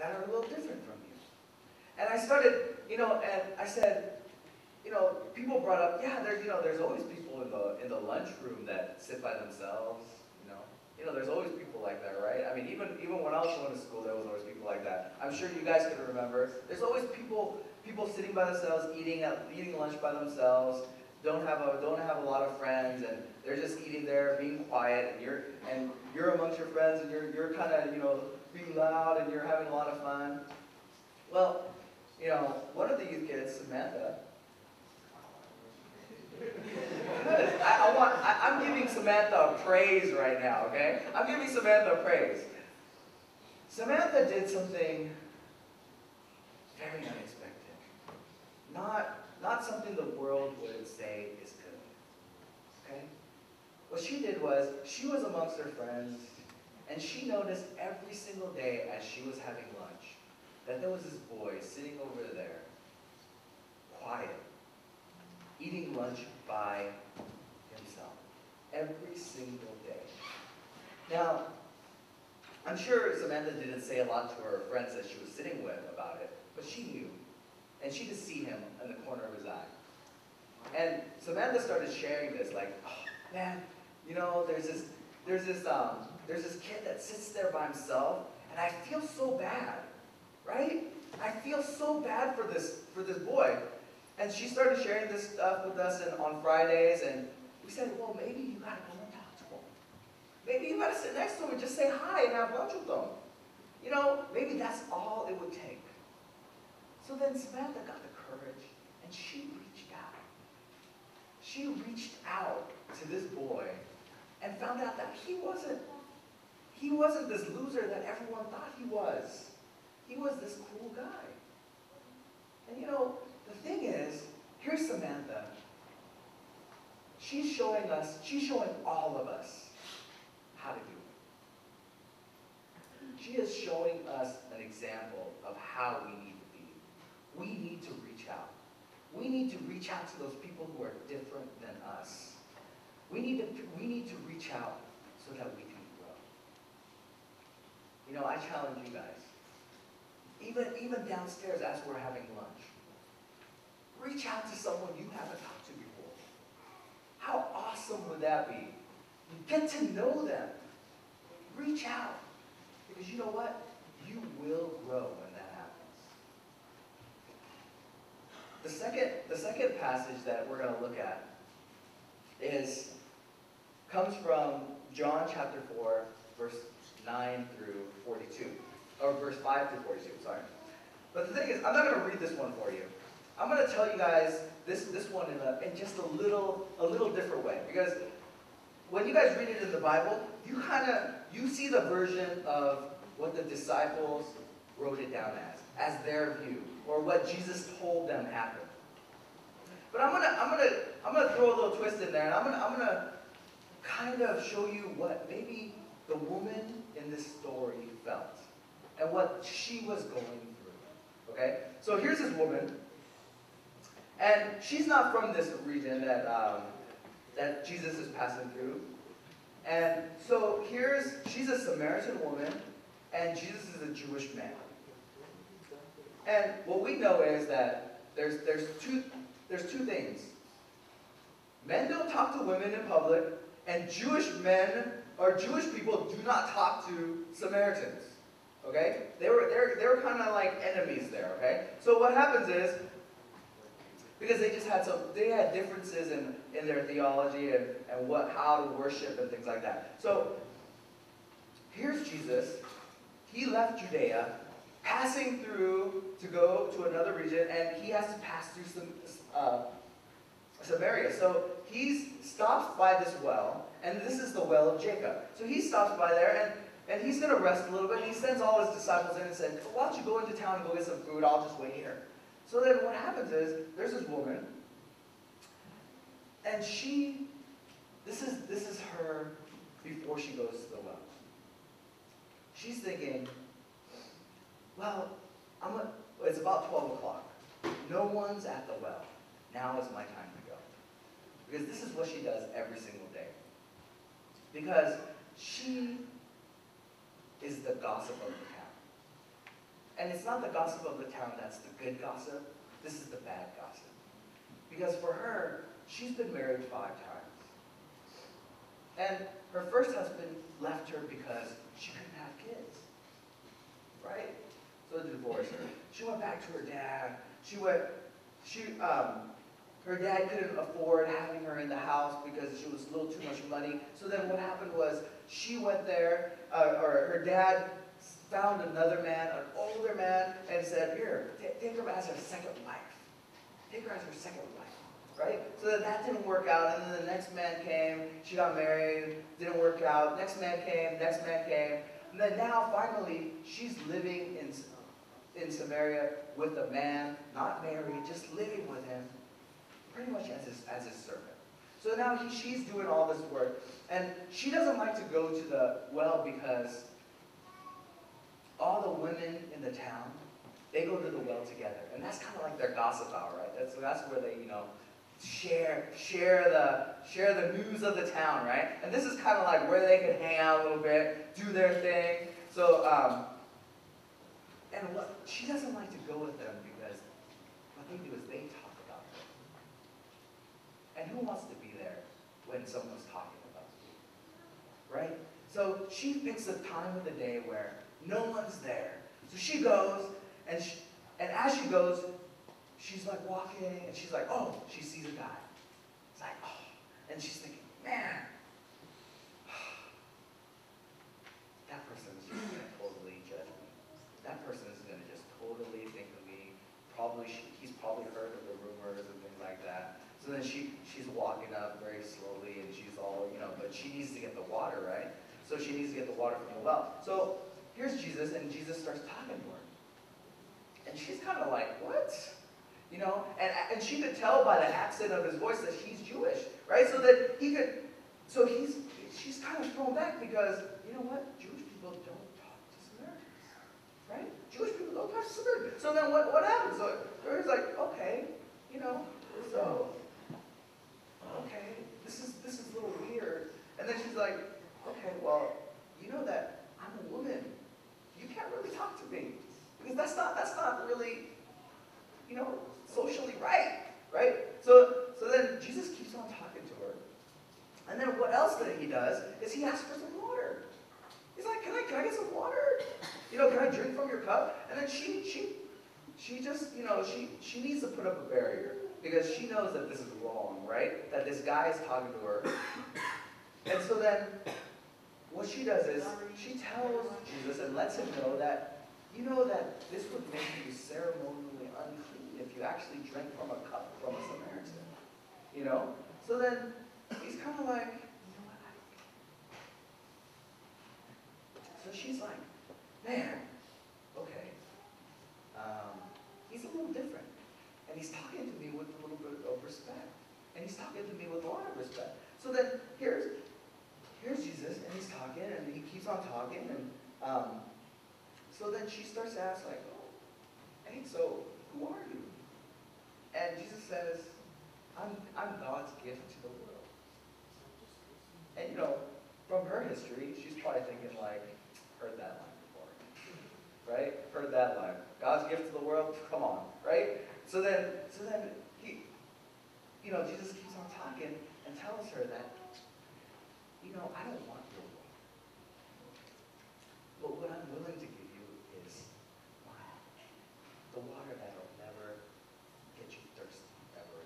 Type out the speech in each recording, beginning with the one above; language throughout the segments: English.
that are a little different from you. And I started, and I said, people brought up, yeah, there's always people in the lunchroom that sit by themselves, there's always people like that, right? I mean, even when I was going to school, there was always people like that. I'm sure you guys can remember. There's always people sitting by themselves, eating lunch by themselves, don't have a lot of friends, and they're just eating there, being quiet, and you're amongst your friends, and you're kind of being loud, and you're having a lot of fun. Well, one of the youth kids, Samantha. Good. I'm giving Samantha praise right now, okay? I'm giving Samantha praise. Samantha did something very unexpected. Not something the world would say is good, okay? What she did was, she was amongst her friends, and she noticed every single day as she was having lunch, that there was this boy sitting over there, quiet, eating lunch by himself, every single day. Now, I'm sure Samantha didn't say a lot to her friends that she was sitting with about it, but she knew, and she could see him in the corner of his eye. And Samantha started sharing this, like, oh man, there's this kid that sits there by himself, and I feel so bad, right? I feel so bad for this boy. And she started sharing this stuff with us on Fridays, and we said, well, maybe you gotta go and talk to him. Maybe you gotta sit next to him and just say hi and have lunch with him. Maybe that's all it would take. So then Samantha got the courage, and she reached out. She reached out to this boy and found out that he wasn't this loser that everyone thought he was. He was this cool guy. And the thing is, here's Samantha. She's showing all of us how to do it. She is showing us an example of how we need to be. We need to reach out. We need to reach out to those people who are different than us. We need to reach out so that we can grow. I challenge you guys. Even downstairs as we're having lunch, reach out to someone you haven't talked to before. How awesome would that be? Get to know them. Reach out. Because you know what? You will grow when that happens. The second passage that we're going to look at comes from John chapter 4, verse 9 through 42. Or verse 5 through 42, sorry. But the thing is, I'm not going to read this one for you. I'm going to tell you guys this one in just a little different way. Because when you guys read it in the Bible, you see the version of what the disciples wrote it down as their view, or what Jesus told them happened. But I'm gonna throw a little twist in there, and I'm gonna kind of show you what maybe the woman in this story felt, and what she was going through. Okay? So here's this woman, and she's not from this region that Jesus is passing through. And so she's a Samaritan woman, and Jesus is a Jewish man. And what we know is that there's two things. Men don't talk to women in public, and Jewish men or Jewish people do not talk to Samaritans. Okay? They were kind of like enemies there. Okay? So what happens is, because they had differences in their theology and how to worship and things like that. So here's Jesus. He left Judea, passing through to go to another region, and he has to pass through Samaria. So he stops by this well, and this is the well of Jacob. So he stops by there, and he's going to rest a little bit. He sends all his disciples in and said, why don't you go into town and go get some food? I'll just wait here. So then what happens is, there's this woman, and this is her before she goes to the well. She's thinking, well, it's about 12 o'clock. No one's at the well. Now is my time to go. Because this is what she does every single day. Because she is the gossip of the town. And it's not the gossip of the town that's the good gossip. This is the bad gossip. Because for her, she's been married 5 times. And her first husband left her because she couldn't have kids. Right? So they divorced her. She went back to her dad. Her dad couldn't afford having her in the house because she was a little too much money. So then what happened was she went there, or her dad found another man, an older man, and said, here, take her as her second wife. Take her as her second wife, right? So that didn't work out, and then the next man came, she got married, didn't work out, next man came, and then now finally she's living in Samaria with a man, not married, just living with him, pretty much as his servant. So now she's doing all this work, and she doesn't like to go to the well because all the women in the town, they go to the well together. And that's kind of like their gossip hour, right? That's where they, share the news of the town, right? And this is kind of like where they can hang out a little bit, do their thing. So, she doesn't like to go with them because what they do is they talk about her. And who wants to be there when someone's talking about you, right? So she picks a time of the day where no one's there. So she goes, and as she goes, she's like walking, and she's like, oh, she sees a guy. It's like, oh, and she's thinking, man, that person is just going to totally judge me. That person is going to just totally think of me. He's probably heard of the rumors and things like that. So then she's walking up very slowly, and she's all, but she needs to get the water, right? So she needs to get the water from the well. So here's Jesus, and Jesus starts talking to her. And she's kind of like, what? And she could tell by the accent of his voice that he's Jewish, right? She's kind of thrown back because, you know what? Jewish people don't talk to Samaritans, right? Jewish people don't talk to Samaritans. So then what happens? So he's like, okay, okay, this is a little weird. And then she's like, okay, well, you know that I'm a woman. You can't really talk to me because that's not really, socially right? So then Jesus keeps on talking to her, and then what else that he does is he asks for some water. He's like, can I get some water? Can I drink from your cup? And then she just, she needs to put up a barrier because she knows that this is wrong, right? That this guy is talking to her, and so then what she does is she tells Jesus and lets him know that, that this would make you ceremonially unclean if you actually drank from a cup from a Samaritan. So then he's kind of like, what? So she's like, man, okay, he's a little different. And he's talking to me with a little bit of respect. And he's talking to me with a lot of respect. So then here's Jesus, and he's talking, and he keeps on talking, and so then she starts to ask, like, oh, hey, so who are you? And Jesus says, I'm God's gift to the world. And from her history, she's probably thinking, like, heard that line before, right? Heard that line. God's gift to the world, come on, right? So then he, Jesus keeps on talking and tells her that, I don't want your water. But what I'm willing to give you is mine. The water that will never get you thirsty ever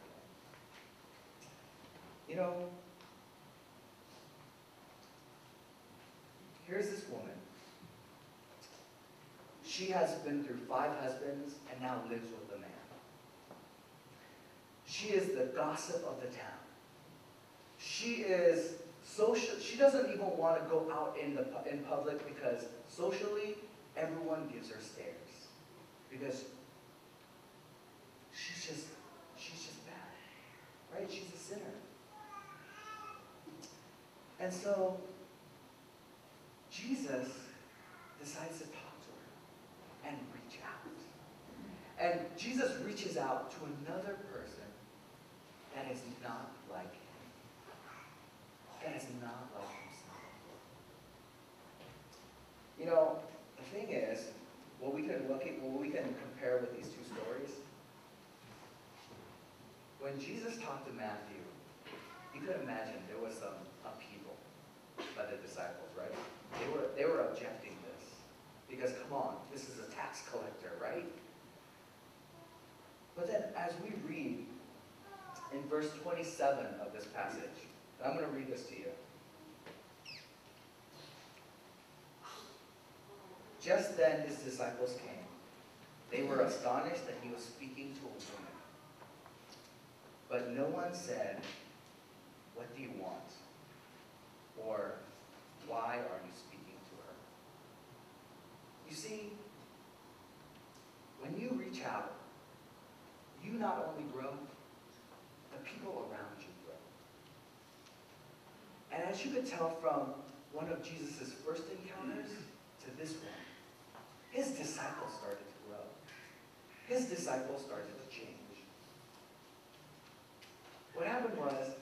again. Here's this woman. She has been through 5 husbands and now lives with a man. She is the gossip of the town. She is social. She doesn't even want to go out in public because socially everyone gives her stares because she's just bad, right? She's a sinner. And so Jesus decides to talk to her and reach out. And Jesus reaches out to another person that is not like him. That is not like himself. The thing is, what we can we can compare with these two stories, when Jesus talked to Matthew, you could imagine there was some upheaval by the disciples, right? They were objecting this. Because come on, this is a tax collector, right? But then as we read in verse 27 of this passage, and I'm going to read this to you. Just then his disciples came. They were astonished that he was speaking to a woman. But no one said, "What do you want?" Or, "Why are you speaking to her?" You see, when you reach out, you not only grow, the people around you grow. And as you could tell from one of Jesus' first encounters to this one, his disciples started to grow. His disciples started to change. What happened was,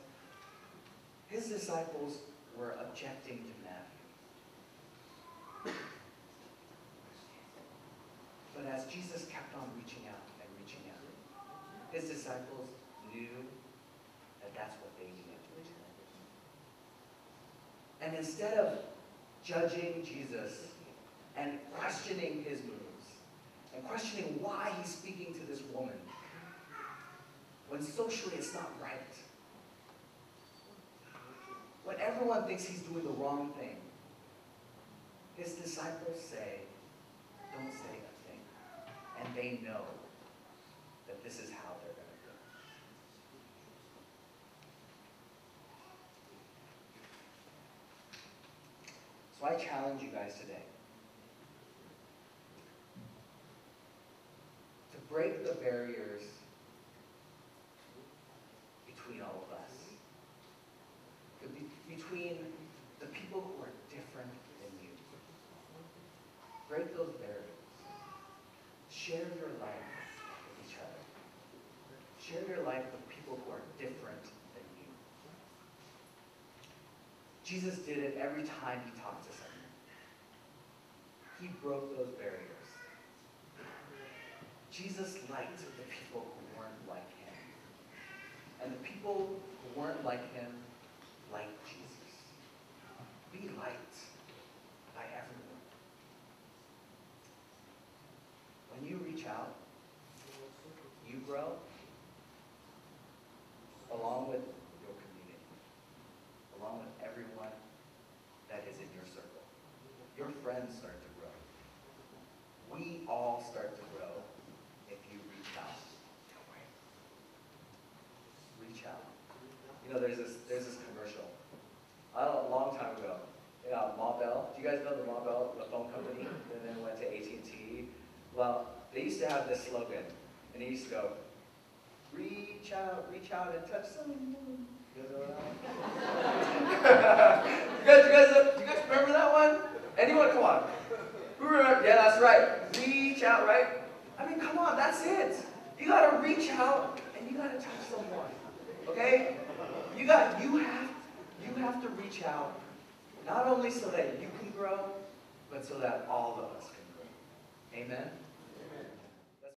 his disciples were objecting to Matthew. But as Jesus kept on reaching out and reaching out, his disciples knew that that's what they needed to do. And instead of judging Jesus and questioning his moves, and questioning why he's speaking to this woman, when socially it's not right, when everyone thinks he's doing the wrong thing, his disciples say, "Don't say a thing." And they know that this is how they're going to go. So I challenge you guys today to break the barriers between all of us, between the people who are different than you. Break those barriers. Share your life with each other. Share your life with people who are different than you. Jesus did it every time he talked to someone. He broke those barriers. Jesus liked the people who weren't like him. And the people who weren't like him liked Jesus. Be liked by everyone. When you reach out, you grow along with your community, along with everyone that is in your circle. Your friends start to grow. We all start to grow if you reach out. Reach out. You know, there's this commercial. A long time ago. Ma Bell. Do you guys know the Ma Bell, the phone company? And then went to AT&T. Well, they used to have this slogan, and it used to go, reach out and touch someone. You guys know that one? you guys remember that one? Anyone? Come on. Who remember? Yeah, that's right. Reach out, right? I mean, come on, that's it. You gotta reach out and you gotta touch someone. Okay? You have to reach out, not only so that you can grow, but so that all of us can grow. Amen?